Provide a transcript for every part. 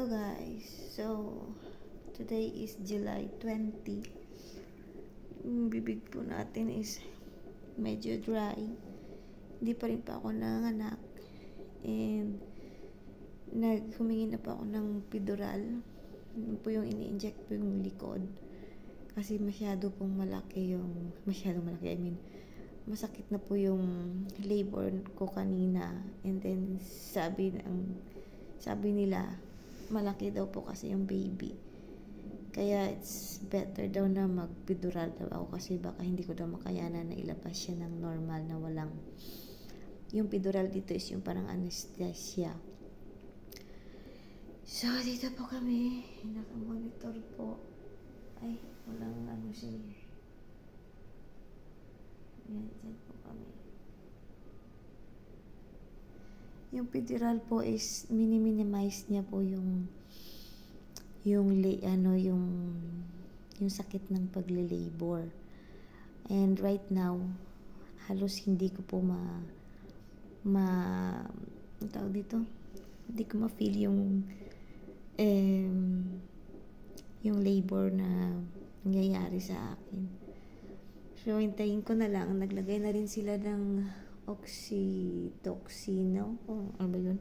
Hello guys, so today is July 20. Yung bibig po natin is medyo dry. Hindi pa rin pa ako nanganak. And humingi na pa ako ng epidural. Yun po yung ini-inject po yung likod. Kasi masyadong malaki, I mean, masakit na po yung labor ko kanina. And then sabi nila, malaki daw po kasi yung baby. Kaya it's better daw na mag-epidural daw ako kasi baka hindi ko daw makayanan na ilabas siya ng normal na walang. Yung epidural dito is yung parang anesthesia. So, dito po kami. Naka-monitor po. Ay, walang siya. Yan, dyan po kami. Yung epidural po is minimize niya po yung sakit ng pagle-labor. And right now, halos hindi ko po tawag dito? Hindi ko ma-feel yung labor na nangyayari sa akin. So, hintayin ko na lang. Naglagay na rin sila ng oxytocin, no? Ano ba yun?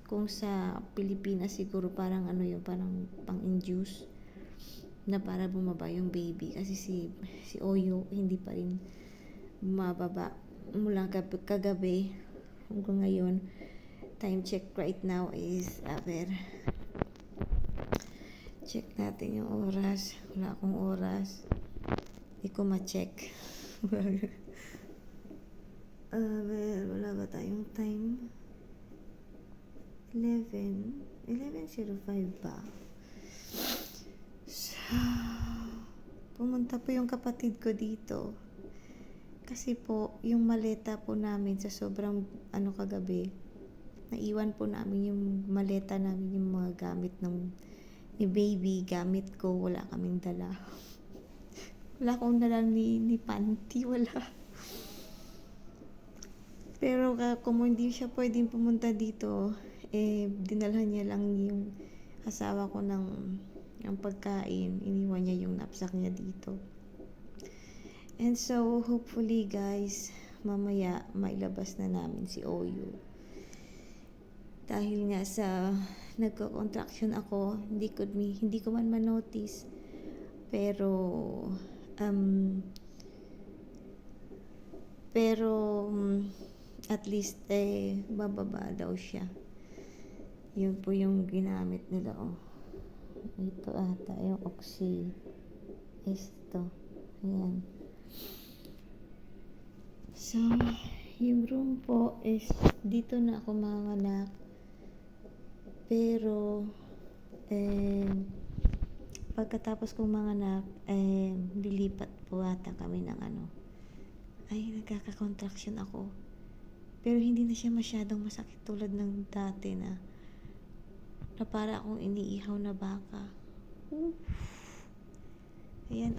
Kung sa Pilipinas siguro parang parang pang-induce na para bumaba yung baby. Kasi si Oyo hindi pa rin bumababa mula kagabi hanggang ngayon. Time check right now is check natin yung oras. Wala akong oras. Hindi ko ma-check. Wala ba tayong time? 11:05 ba? So, pumunta po yung kapatid ko dito. Kasi po, yung maleta po namin sa sobrang kagabi, naiwan po namin yung maleta namin, yung mga gamit ni baby, gamit ko, wala kaming dala. Wala akong dala ni panty, wala. Pero kung hindi siya pwedeng pumunta dito, dinalhan niya lang yung asawa ko ng pagkain. Iniwan niya yung knapsack niya dito. And so, hopefully guys, mamaya mailabas na namin si Oyo. Dahil nga sa nagko-contraction ako, hindi ko man ma-notice. Pero at least bababa daw siya. Yun po yung ginamit nila. Ito ata yung oxy is to. Ayan. So, yung room po is dito na ako manganak. Pero pagkatapos kong manganak, lilipat po ata kami ng ay, nagkaka-contraction ako. Pero hindi na siya masyadong masakit tulad ng dati na para akong iniihaw na baka. Ayan